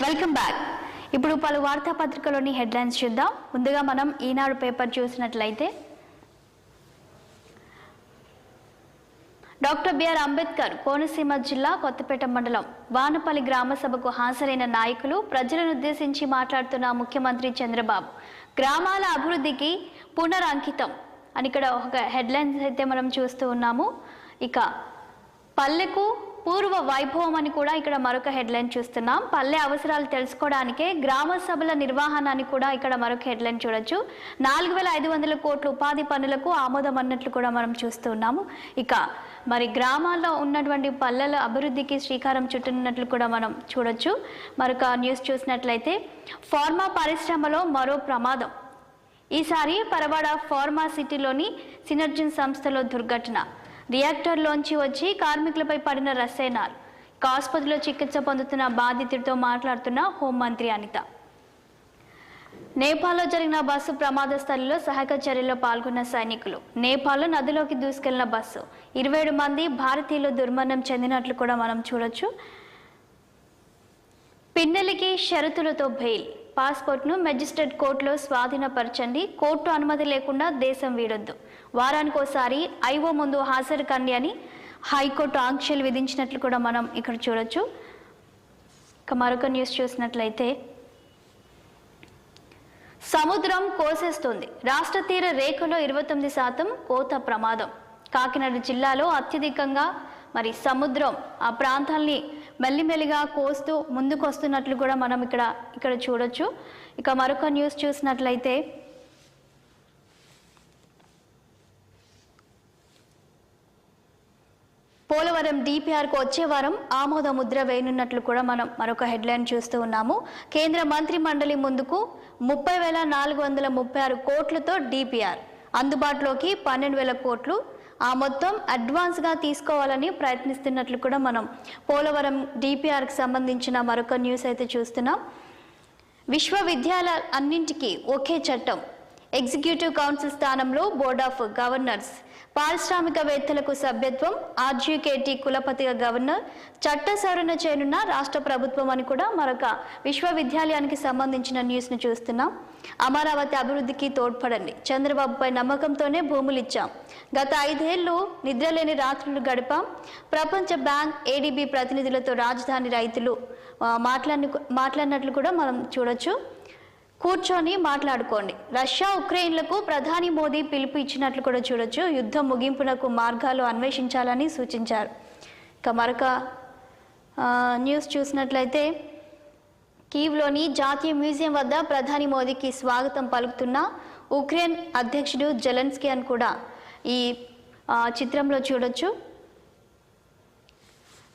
Welcome back. ఇప్పుడు పలు వార్తాపత్రికలోని headlines చూద్దాం. ముందుగా మనం ఈనాడు పేపర్ చూసినట్లయితే డాక్టర్ బిఆర్ అంబేద్కర్ కోనసీమ జిల్లా కొత్తపేట మండలం వానపల్లి గ్రామ సభకు హాజరైన నాయకులు ప్రజలను ఉద్దేశించి మాట్లాడుతున్న ముఖ్యమంత్రి చంద్రబాబు గ్రామాల అభివృద్ధికి పునరంకితం అని ఇక్కడ ఒక హెడ్లైన్స్ అయితే మనం చూస్తూ ఉన్నాము. ఇక పల్లెకు పూర్వ వైభవం అని కూడా ఇక్కడ మరొక హెడ్లైన్ చూస్తున్నాం. పల్లె అవసరాలు తెలుసుకోవడానికే గ్రామ సభల నిర్వహణ అని కూడా ఇక్కడ మరొక హెడ్లైన్ చూడొచ్చు. 4500 కోట్ల ఉపాధి పనులకు ఆమోదం అన్నట్లు కూడా మనం చూస్తూ ఉన్నాము. ఇక మరి గ్రామాల్లో ఉన్నటువంటి పల్లెల అభివృద్ధికి శ్రీకారం చుట్టనున్నట్లు కూడా మనం చూడొచ్చు. మరొక న్యూస్ చూసినట్లయితే ఫార్మా పరిశ్రమలో మరో ప్రమాదం. ఈసారి పరవాడ ఫార్మా సిటీలోని సినర్జిన్ సంస్థలో దుర్ఘటన. రియాక్టర్లోంచి వచ్చి కార్మికులపై పడిన రసాయనాలు. ఆసుపత్రిలో చికిత్స పొందుతున్న బాధితుడితో మాట్లాడుతున్న హోంమంత్రి అనిత. నేపాల్లో జరిగిన బస్సు ప్రమాద స్థలిలో సహాయక చర్యల్లో పాల్గొన్న సైనికులు. నేపాల్లో నదిలోకి దూసుకెళ్లిన బస్సు 27 మంది భారతీయులు దుర్మరణం చెందినట్లు కూడా మనం చూడొచ్చు. పిన్నెలికి షరతులతో బెయిల్. పాస్పోర్ట్ను మెజిస్ట్రేట్ కోర్టులో స్వాధీనపరచండి. కోర్టు అనుమతి లేకుండా దేశం వీడొద్దు. వారానికోసారి ఐఓ ముందు హాజరు కండి అని హైకోర్టు ఆంక్షలు విధించినట్లు కూడా మనం ఇక్కడ చూడొచ్చు. ఇక మరొక న్యూస్ చూసినట్లయితే సముద్రం కోసేస్తుంది. రాష్ట్ర తీర రేఖలో 29% కోత ప్రమాదం. కాకినాడ జిల్లాలో అత్యధికంగా మరి సముద్రం ఆ ప్రాంతాల్ని మెల్లిమెల్లిగా కోస్తూ ముందుకు వస్తున్నట్లు కూడా మనం ఇక్కడ చూడొచ్చు. ఇక మరొక న్యూస్ చూసినట్లయితే పోలవరం డిపిఆర్కు వచ్చే వారం ఆమోద ముద్ర వేయనున్నట్లు కూడా మనం మరొక హెడ్లైన్ చూస్తూ ఉన్నాము. కేంద్ర మంత్రి మండలి ముందుకు 30,436 కోట్లతో డిపిఆర్ అందుబాటులోకి 12,000 కోట్లు. ఆ మొత్తం అడ్వాన్స్గా తీసుకోవాలని ప్రయత్నిస్తున్నట్లు కూడా మనం పోలవరం డిపిఆర్కి సంబంధించిన మరొక న్యూస్ అయితే చూస్తున్నాం. విశ్వవిద్యాలయాల అన్నింటికీ ఒకే చట్టం. ఎగ్జిక్యూటివ్ కౌన్సిల్ స్థానంలో బోర్డ్ ఆఫ్ గవర్నర్స్. పారిశ్రామికవేత్తలకు సభ్యత్వం. ఆర్జీకేటీ కులపతిగా గవర్నర్. చట్ట సవరణ చేయనున్న రాష్ట్ర ప్రభుత్వం అని కూడా మరొక విశ్వవిద్యాలయానికి సంబంధించిన న్యూస్ను చూస్తున్నాం. అమరావతి అభివృద్ధికి తోడ్పడండి. చంద్రబాబుపై నమ్మకంతోనే భూములు ఇచ్చాం. గత 5 ఏళ్లు నిద్రలేని రాత్రులు గడిపాం. ప్రపంచ బ్యాంక్ ఏడీబీ ప్రతినిధులతో రాజధాని రైతులు మాట్లాడినట్లు కూడా మనం చూడొచ్చు. కూర్చొని మాట్లాడుకోండి. రష్యా ఉక్రెయిన్లకు ప్రధాని మోదీ పిలుపు ఇచ్చినట్లు కూడా చూడొచ్చు. యుద్ధం ముగింపునకు మార్గాలు అన్వేషించాలని సూచించారు. ఇక మరొక న్యూస్ చూసినట్లయితే కీవ్లోని జాతీయ మ్యూజియం వద్ద ప్రధాని మోదీకి స్వాగతం పలుకుతున్న ఉక్రెయిన్ అధ్యక్షుడు జెలెన్స్కీ అని కూడా ఈ చిత్రంలో చూడొచ్చు.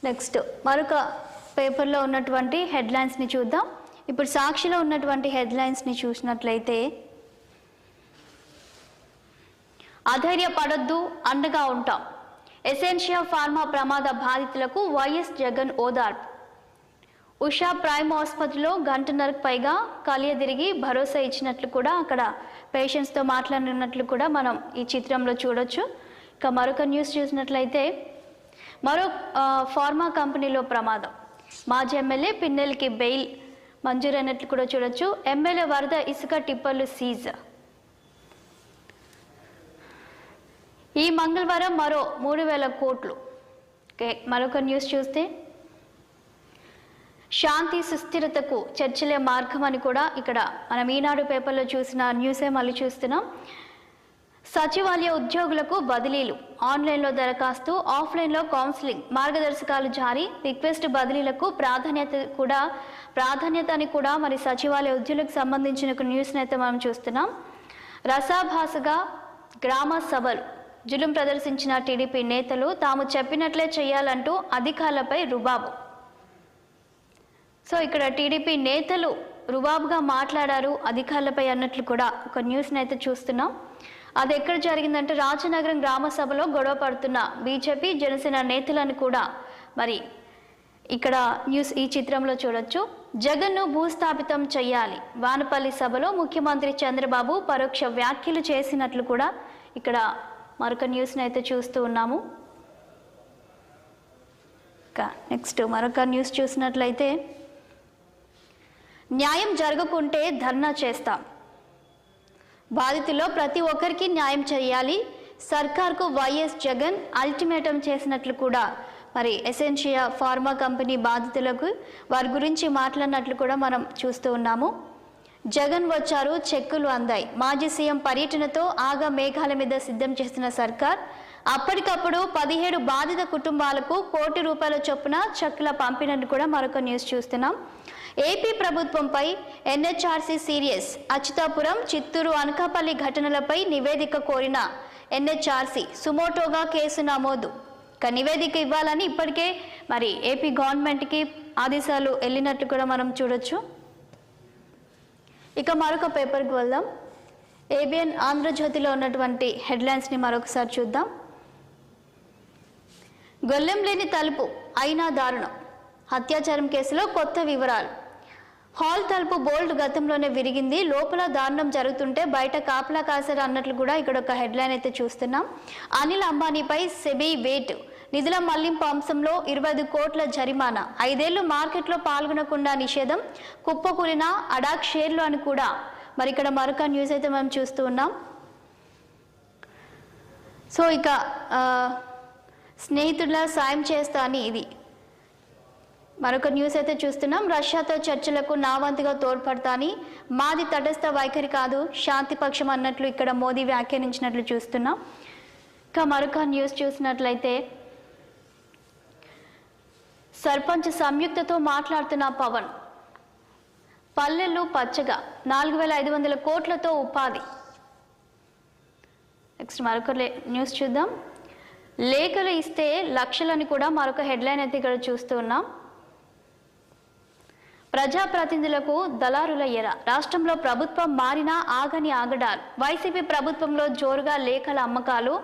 నెక్స్ట్ మరొక పేపర్లో ఉన్నటువంటి హెడ్లైన్స్ని చూద్దాం. ఇప్పుడు సాక్షిలో ఉన్నటువంటి హెడ్లైన్స్ని చూసినట్లయితే అధైర్యపడొద్దు, అండగా ఉంటాం. ఎసెన్షియా ఫార్మా ప్రమాద బాధితులకు వైఎస్ జగన్ ఓదార్పు. ఉషా ప్రైమ్ ఆసుపత్రిలో గంటన్నరకు పైగా కలియదిరిగి భరోసా ఇచ్చినట్లు కూడా అక్కడ పేషెంట్స్తో మాట్లాడినట్లు కూడా మనం ఈ చిత్రంలో చూడొచ్చు. ఇక మరొక న్యూస్ చూసినట్లయితే మరో ఫార్మా కంపెనీలో ప్రమాదం. మాజీ ఎమ్మెల్యే పిన్నెలికి బెయిల్ మంజూరైనట్లు కూడా చూడొచ్చు. ఎమ్మెల్యే వరద ఇసుక టిప్పర్లు సీజ్. ఈ మంగళవారం మరో 3,000 కోట్లు. మరొక న్యూస్ చూస్తే శాంతి సుస్థిరతకు చర్చలే మార్గం అని కూడా ఇక్కడ మనం ఈనాడు పేపర్లో చూసిన న్యూసే మళ్ళీ చూస్తున్నాం. సచివాలయ ఉద్యోగులకు బదిలీలు. ఆన్లైన్లో దరఖాస్తు, ఆఫ్లైన్లో కౌన్సిలింగ్. మార్గదర్శకాలు జారీ. రిక్వెస్ట్ బదిలీలకు ప్రాధాన్యత అని కూడా మరి సచివాలయ ఉద్యోగులకు సంబంధించిన న్యూస్ని అయితే మనం చూస్తున్నాం. రసాభాసగా గ్రామ సభలు. జులుం ప్రదర్శించిన టీడీపీ నేతలు తాము చెప్పినట్లే చేయాలంటూ అధికారులపై రుబాబు. సో ఇక్కడ టీడీపీ నేతలు రుబాబుగా మాట్లాడారు అధికారులపై అన్నట్లు కూడా ఒక న్యూస్ని అయితే చూస్తున్నాం. అది ఎక్కడ జరిగిందంటే రాజనగరం గ్రామ సభలో గొడవ పడుతున్న బీజేపీ జనసేన నేతలను కూడా మరి ఇక్కడ న్యూస్ ఈ చిత్రంలో చూడొచ్చు. జగన్ను భూస్థాపితం చేయాలి. వానపల్లి సభలో ముఖ్యమంత్రి చంద్రబాబు పరోక్ష వ్యాఖ్యలు చేసినట్లు కూడా ఇక్కడ మరొక న్యూస్ని అయితే చూస్తూ ఉన్నాము. నెక్స్ట్ మరొక న్యూస్ చూసినట్లయితే న్యాయం జరగకుంటే ధర్నా చేస్తాం. బాధితుల్లో ప్రతి ఒక్కరికి న్యాయం చేయాలి. సర్కార్కు వైఎస్ జగన్ అల్టిమేటం చేసినట్లు కూడా మరి ఎసెన్షియా ఫార్మా కంపెనీ బాధితులకు వారి గురించి మాట్లాడినట్లు కూడా మనం చూస్తూ ఉన్నాము. జగన్ వచ్చారు, చెక్కులు అందాయి. మాజీ సీఎం పర్యటనతో ఆగా మేఘాల మీద సిద్ధం చేసిన సర్కార్ అప్పటికప్పుడు 17 బాధిత కుటుంబాలకు ₹1 కోటి చొప్పున చెక్కుల పంపినట్టు కూడా మరొక న్యూస్ చూస్తున్నాం. ఏపీ ప్రభుత్వంపై ఎన్హెచ్ఆర్సీ సీరియస్. అచ్యుతాపురం, చిత్తూరు, అనకాపల్లి ఘటనలపై నివేదిక కోరిన ఎన్హెచ్ఆర్సీ సుమోటోగా కేసు నమోదు. నివేదిక ఇవ్వాలని ఇప్పటికే మరి ఏపీ గవర్నమెంట్కి ఆదేశాలు వెళ్ళినట్టు కూడా మనం చూడొచ్చు. ఇక మరొక పేపర్కి వెళ్దాం. ఏబిఎన్ ఆంధ్రజ్యోతిలో ఉన్నటువంటి హెడ్లైన్స్ని మరొకసారి చూద్దాం. గొల్లెం లేని తలుపు అయినా దారుణం. అత్యాచారం కేసులో కొత్త వివరాలు. హాల్ తలుపు బోల్ట్ గతంలోనే విరిగింది. లోపల దారుణం జరుగుతుంటే బయట కాపలా కాసారు అన్నట్లు కూడా ఇక్కడ ఒక హెడ్లైన్ అయితే చూస్తున్నాం. అనిల్ అంబానీపై సెబీ వేటు. నిధుల మళ్లింపు అంశంలో 25 కోట్ల జరిమానా. 5 ఏళ్లు మార్కెట్లో పాల్గొనకుండా నిషేధం. కుప్పకూలిన అడాక్ షేర్లు అని కూడా మరి ఇక్కడ మరొక న్యూస్ అయితే మనం చూస్తూ ఉన్నాం. సో ఇక స్నేహితుల సాయం చేస్తా అని ఇది మరొక న్యూస్ అయితే చూస్తున్నాం. రష్యాతో చర్చలకు నా వంతుగా తోడ్పడతా అని, మాది తటస్థ వైఖరి కాదు శాంతిపక్షం అన్నట్లు ఇక్కడ మోదీ వ్యాఖ్యానించినట్లు చూస్తున్నాం. ఇక మరొక న్యూస్ చూసినట్లయితే సర్పంచ్ సంయుక్తతో మాట్లాడుతున్న పవన్. పల్లెలు పచ్చగా 4500 కోట్లతో ఉపాధి. నెక్స్ట్ మరొక న్యూస్ చూద్దాం. లేఖలు ఇస్తే లక్షలని కూడా మరొక హెడ్లైన్ అయితే ఇక్కడ చూస్తూ ఉన్నాం. ప్రజాప్రతినిధులకు దళారుల ఎర. రాష్ట్రంలో ప్రభుత్వం మారినా ఆగని ఆగడాలు. వైసీపీ ప్రభుత్వంలో జోరుగా లేఖల అమ్మకాలు.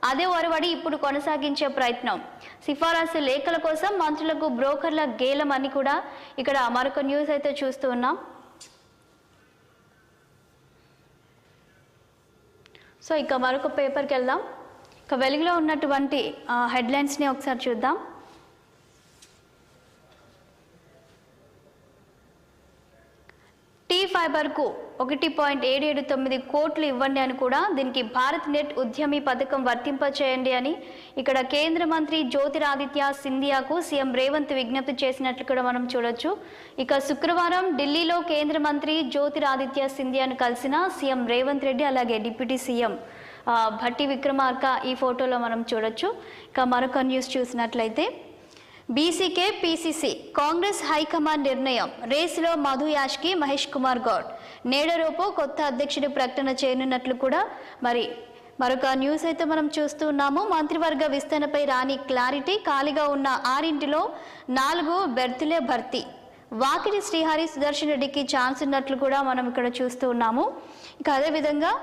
అదే ఒరవడి ఇప్పుడు కొనసాగించే ప్రయత్నం. సిఫారసు లేఖల కోసం మంత్రులకు బ్రోకర్ల గేలం అని కూడా ఇక్కడ మరొక న్యూస్ అయితే చూస్తూ ఉన్నాం. సో ఇక మరొక పేపర్కి వెళ్దాం. ఇక వెలుగులో ఉన్నటువంటి హెడ్లైన్స్ని ఒకసారి చూద్దాం. టీ ఫైబర్కు 1.779 కోట్లు ఇవ్వండి అని కూడా, దీనికి భారత్ నెట్ ఉద్యమి పథకం వర్తింపచేయండి అని ఇక్కడ కేంద్ర మంత్రి జ్యోతిరాదిత్య సింధియాకు సీఎం రేవంత్ విజ్ఞప్తి చేసినట్లు కూడా మనం చూడొచ్చు. ఇక శుక్రవారం ఢిల్లీలో కేంద్ర మంత్రి జ్యోతిరాదిత్య సింధియాను కలిసిన సీఎం రేవంత్ రెడ్డి, అలాగే డిప్యూటీ సీఎం భట్టి విక్రమార్క ఈ ఫోటోలో మనం చూడొచ్చు. ఇక మరొక న్యూస్ చూసినట్లయితే బీసీకే పీసీసీ కాంగ్రెస్ హైకమాండ్ నిర్ణయం. రేసులో మధు యాష్కి, మహేష్ కుమార్ గౌడ్. నేడరోపు కొత్త అధ్యక్షుడి ప్రకటన చేయనున్నట్లు కూడా మరి మరొక న్యూస్ అయితే మనం చూస్తూ ఉన్నాము. మంత్రివర్గ విస్తరణపై రాని క్లారిటీ. ఖాళీగా ఉన్న 6 4 బెర్తులే భర్తీ. వాకిటి శ్రీహరి, సుదర్శన్ రెడ్డికి ఛాన్స్ ఉన్నట్లు కూడా మనం ఇక్కడ చూస్తూ ఉన్నాము. ఇక అదేవిధంగా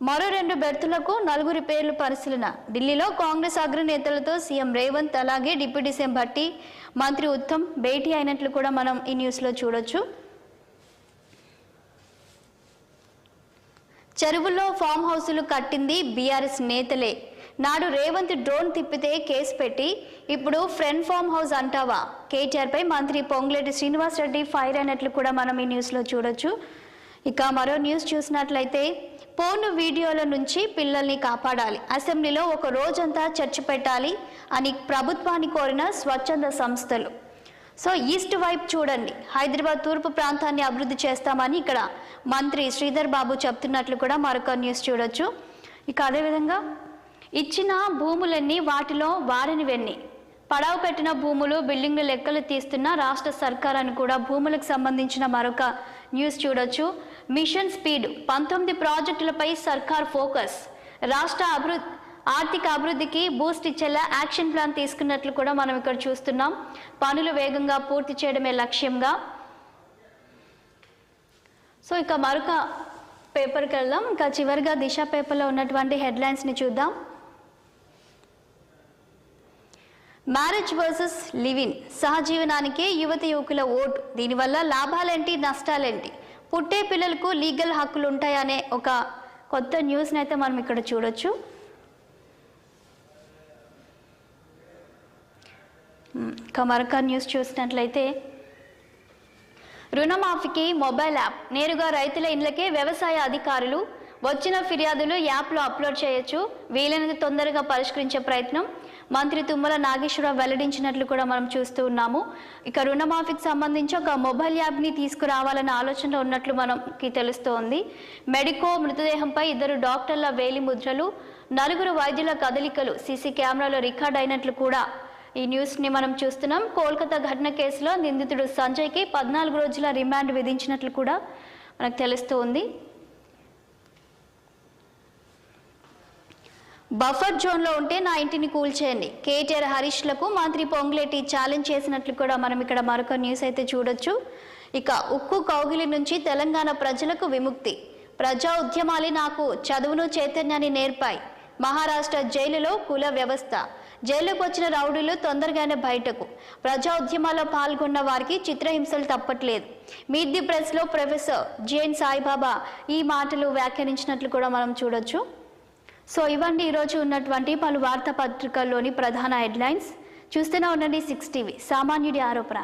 మరో 2 బెర్తులకు 4 పేర్లు పరిశీలన. ఢిల్లీలో కాంగ్రెస్ అగ్రనేతలతో సీఎం రేవంత్, అలాగే డిప్యూటీ సీఎం భట్టి, మంత్రి ఉత్తమ్ భేటీ అయినట్లు కూడా మనం ఈ న్యూస్లో చూడొచ్చు. చెరువుల్లో ఫామ్ హౌసులు కట్టింది బీఆర్ఎస్ నేతలే. నాడు రేవంత్ డ్రోన్ తిప్పితే కేసు పెట్టి ఇప్పుడు ఫ్రెండ్ ఫామ్ హౌస్ అంటావా. కేటీఆర్పై మంత్రి పొంగులేటి శ్రీనివాస్ రెడ్డి ఫైర్ అయినట్లు కూడా మనం ఈ న్యూస్లో చూడొచ్చు. ఇక మరో న్యూస్ చూసినట్లయితే పోర్న్ వీడియోల నుంచి పిల్లల్ని కాపాడాలి. అసెంబ్లీలో ఒక రోజంతా చర్చ పెట్టాలి అని ప్రభుత్వాన్ని కోరిన స్వచ్ఛంద సంస్థలు. సో ఈస్ట్ వైపు చూడండి, హైదరాబాద్ తూర్పు ప్రాంతాన్ని అభివృద్ధి చేస్తామని ఇక్కడ మంత్రి శ్రీధర్ బాబు చెప్తున్నట్లు కూడా మరొక న్యూస్ చూడొచ్చు. ఇక అదేవిధంగా ఇచ్చిన భూములన్నీ వాటిలో వారిని వెన్ని. పడావు పెట్టిన భూములు, బిల్డింగ్లు లెక్కలు తీస్తున్న రాష్ట్ర సర్కార్ అని కూడా భూములకు సంబంధించిన మరొక న్యూస్ చూడొచ్చు. మిషన్ స్పీడ్ 19 ప్రాజెక్టులపై సర్కార్ ఫోకస్. రాష్ట్ర ఆర్థిక అభివృద్ధికి బూస్ట్ ఇచ్చేలా యాక్షన్ ప్లాన్ తీసుకున్నట్లు కూడా మనం ఇక్కడ చూస్తున్నాం. పనులు వేగంగా పూర్తి చేయడమే లక్ష్యంగా. సో ఇక మరొక పేపర్కి వెళ్దాం. ఇంకా చివరిగా దిశ పేపర్లో ఉన్నటువంటి హెడ్లైన్స్ని చూద్దాం. Marriage versus live-in. సహజీవనానికే యువకుల ఓటు. దీనివల్ల లాభాలేంటి, నష్టాలేంటి, పుట్టే పిల్లలకు లీగల్ హక్కులు ఉంటాయనే ఒక కొత్త న్యూస్ని అయితే మనం ఇక్కడ చూడొచ్చు. ఇక మరొక న్యూస్ చూసినట్లయితే రుణమాఫీకి మొబైల్ యాప్ నేరుగా రైతుల ఇండ్లకే వ్యవసాయ అధికారులు వచ్చిన ఫిర్యాదులు యాప్లో అప్లోడ్ చేయొచ్చు, వీలైనంత తొందరగా పరిష్కరించే ప్రయత్నం మంత్రి తుమ్మల నాగేశ్వరరావు వెల్లడించినట్లు కూడా మనం చూస్తూ ఉన్నాము. ఇక రుణమాఫీకి సంబంధించి ఒక మొబైల్ యాప్ని తీసుకురావాలన్న ఆలోచన ఉన్నట్లు మనకి తెలుస్తోంది. మెడికో మృతదేహంపై 2 డాక్టర్ల వేలి ముద్రలు, 4 వైద్యుల కదలికలు సీసీ కెమెరాలో రికార్డ్ అయినట్లు కూడా ఈ న్యూస్ని మనం చూస్తున్నాం. కోల్కతా ఘటన కేసులో నిందితుడు సంజయ్కి 14 రోజుల రిమాండ్ విధించినట్లు కూడా మనకు తెలుస్తోంది. బఫర్ జోన్లో ఉంటే నా ఇంటిని కూల్చేయండి, కేటీఆర్ హరీష్లకు మంత్రి పొంగులేటి ఛాలెంజ్ చేసినట్లు కూడా మనం ఇక్కడ మరొక న్యూస్ అయితే చూడొచ్చు. ఇక ఉక్కు కౌగిలి నుంచి తెలంగాణ ప్రజలకు విముక్తి, ప్రజా ఉద్యమాలే నాకు చదువును చైతన్యాన్ని నేర్పాయి, మహారాష్ట్ర జైలులో కుల వ్యవస్థ, జైలుకు వచ్చిన రౌడీలు తొందరగానే బయటకు, ప్రజా ఉద్యమాల్లో పాల్గొన్న వారికి చిత్రహింసలు తప్పట్లేదు. మీట్ ది ప్రెస్లో ప్రొఫెసర్ జిఎన్ సాయిబాబా ఈ మాటలు వ్యాఖ్యానించినట్లు కూడా మనం చూడొచ్చు. సో ఇవన్నీ ఈరోజు ఉన్నటువంటి పలు వార్తాపత్రికల్లోని ప్రధాన హెడ్లైన్స్. చూస్తూనే ఉండండి 6 టీవీ, సామాన్యుడి ఆరోపణ.